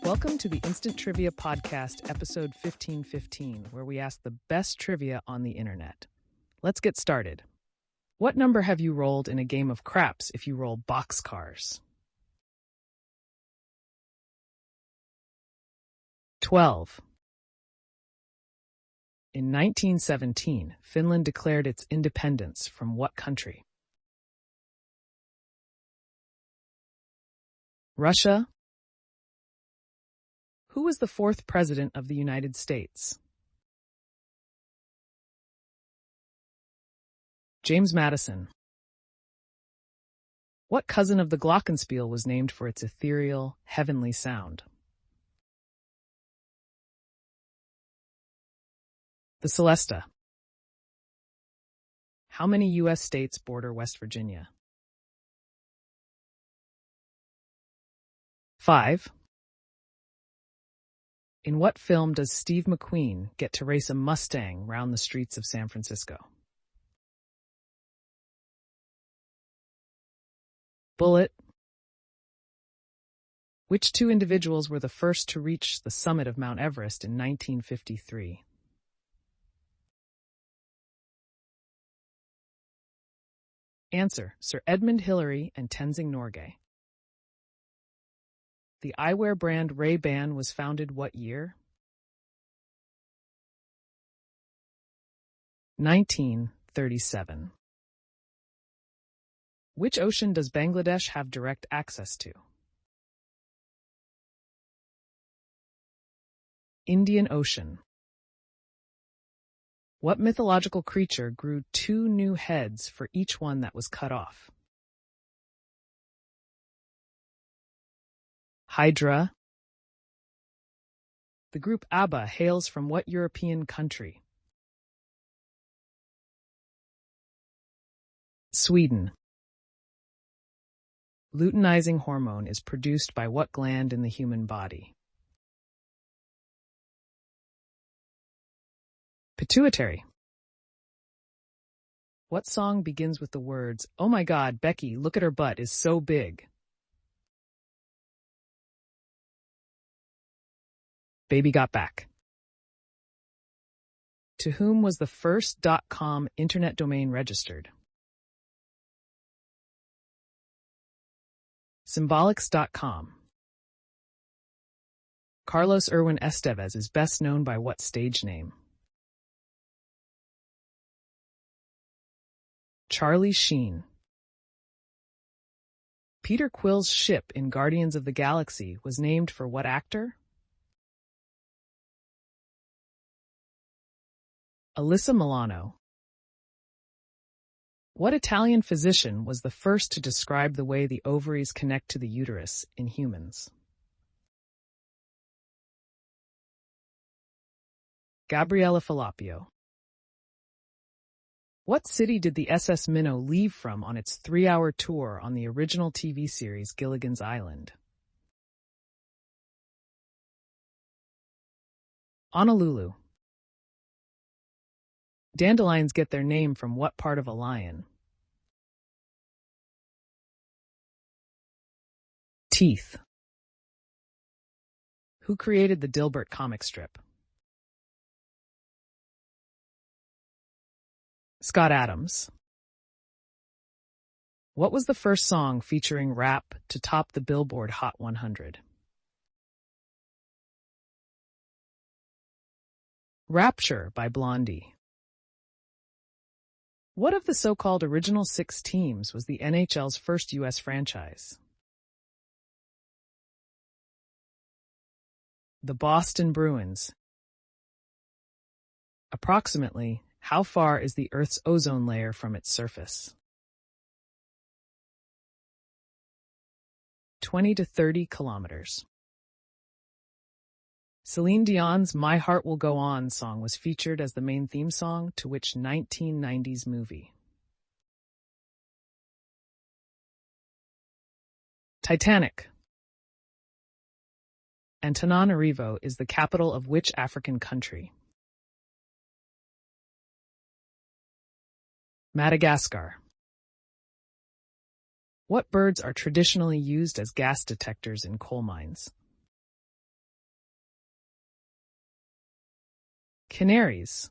Welcome to the Instant Trivia Podcast, episode 1515, where we ask the best trivia on the internet. Let's get started. What number have you rolled in a game of craps if you roll boxcars? 12. In 1917, Finland declared its independence from what country? Russia. Who was the fourth president of the United States? James Madison. What cousin of the glockenspiel was named for its ethereal, heavenly sound? The Celesta. How many U.S. states border West Virginia? 5. In what film does Steve McQueen get to race a Mustang round the streets of San Francisco? Bullitt. Which two individuals were the first to reach the summit of Mount Everest in 1953? Answer: Sir Edmund Hillary and Tenzing Norgay. The eyewear brand Ray-Ban was founded what year? 1937. Which ocean does Bangladesh have direct access to? Indian Ocean. What mythological creature grew 2 new heads for each one that was cut off? Hydra. The group ABBA hails from what European country? Sweden. Luteinizing hormone is produced by what gland in the human body? Pituitary. What song begins with the words, "Oh my God, Becky, look at her butt is so big"? Baby Got Back. To whom was the first .com internet domain registered? Symbolics.com. Carlos Irwin Estevez is best known by what stage name? Charlie Sheen. Peter Quill's ship in Guardians of the Galaxy was named for what actor? Alyssa Milano. What Italian physician was the first to describe the way the ovaries connect to the uterus in humans? Gabriella Fallopio. What city did the SS Minnow leave from on its 3-hour tour on the original TV series Gilligan's Island? Honolulu. Dandelions get their name from what part of a lion? Teeth. Who created the Dilbert comic strip? Scott Adams. What was the first song featuring rap to top the Billboard Hot 100? Rapture by Blondie. What of the so-called original 6 teams was the NHL's first U.S. franchise? The Boston Bruins. Approximately, how far is the Earth's ozone layer from its surface? 20 to 30 kilometers. Celine Dion's My Heart Will Go On song was featured as the main theme song to which 1990s movie? Titanic. Antananarivo is the capital of which African country? Madagascar. What birds are traditionally used as gas detectors in coal mines? Canaries.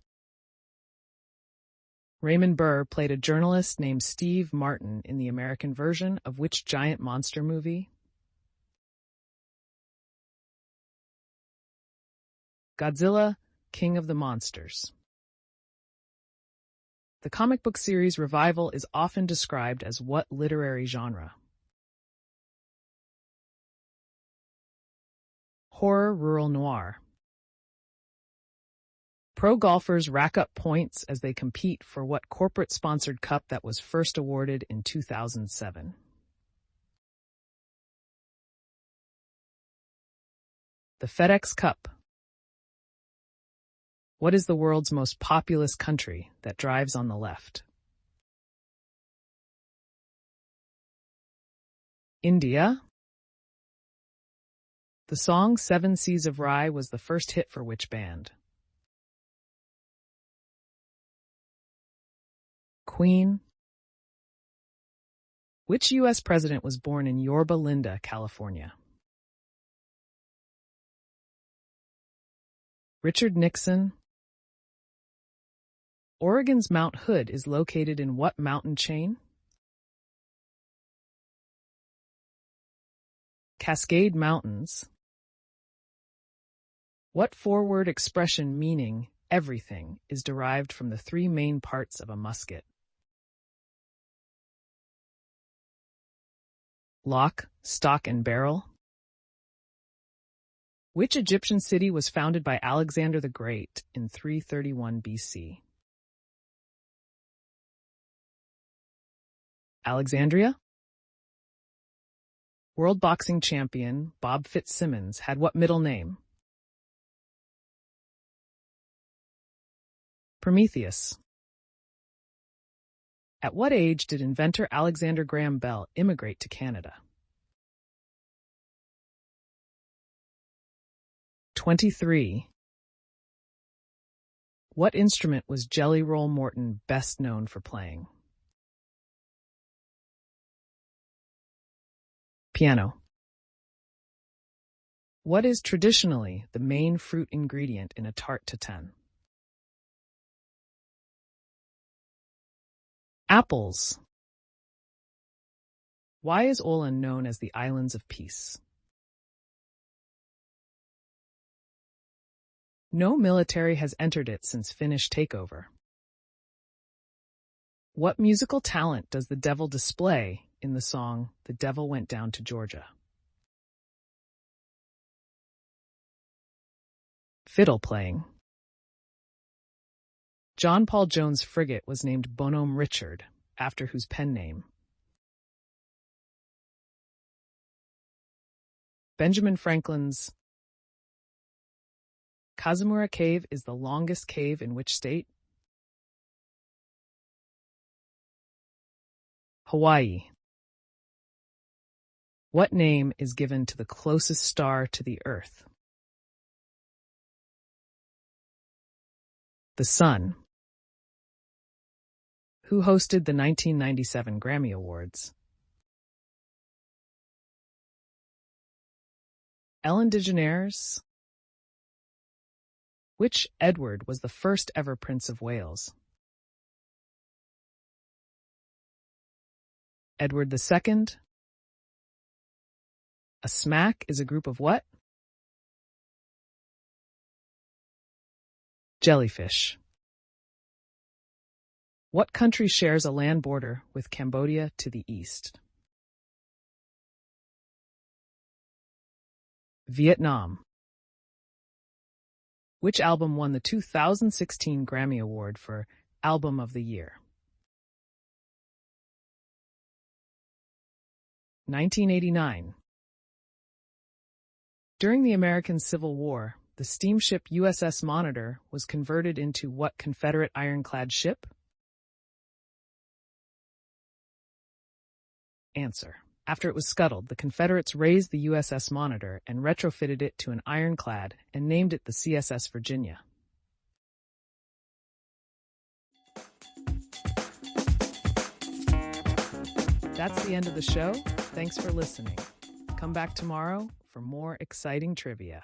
Raymond Burr played a journalist named Steve Martin in the American version of which giant monster movie? Godzilla, King of the Monsters. The comic book series Revival is often described as what literary genre? Horror rural noir. Pro golfers rack up points as they compete for what corporate-sponsored cup that was first awarded in 2007? The FedEx Cup. What is the world's most populous country that drives on the left? India. The song Seven Seas of Rhye was the first hit for which band? Queen. Which U.S. president was born in Yorba Linda, California? Richard Nixon. Oregon's Mount Hood is located in what mountain chain? Cascade Mountains. What four-word expression meaning everything is derived from the three main parts of a musket? Lock, stock, and barrel. Which Egyptian city was founded by Alexander the Great in 331 BC? Alexandria? World boxing champion Bob Fitzsimmons had what middle name? Prometheus. At what age did inventor Alexander Graham Bell immigrate to Canada? 23. What instrument was Jelly Roll Morton best known for playing? Piano. What is traditionally the main fruit ingredient in a tarte tatin? Apples. Why is Åland known as the Islands of Peace? No military has entered it since Finnish takeover. What musical talent does the devil display in the song The Devil Went Down to Georgia? Fiddle playing. John Paul Jones' frigate was named Bonhomme Richard, after whose pen name? Benjamin Franklin's Kazumura Cave is the longest cave in which state? Hawaii. What name is given to the closest star to the Earth? The Sun. Who hosted the 1997 Grammy Awards? Ellen DeGeneres. Which Edward was the first ever Prince of Wales? Edward II. A smack is a group of what? Jellyfish. What country shares a land border with Cambodia to the east? Vietnam. Which album won the 2016 Grammy Award for Album of the Year? 1989. During the American Civil War, the steamship USS Monitor was converted into what Confederate ironclad ship? Answer. After it was scuttled, the Confederates raised the USS Monitor and retrofitted it to an ironclad and named it the CSS Virginia. That's the end of the show. Thanks for listening. Come back tomorrow for more exciting trivia.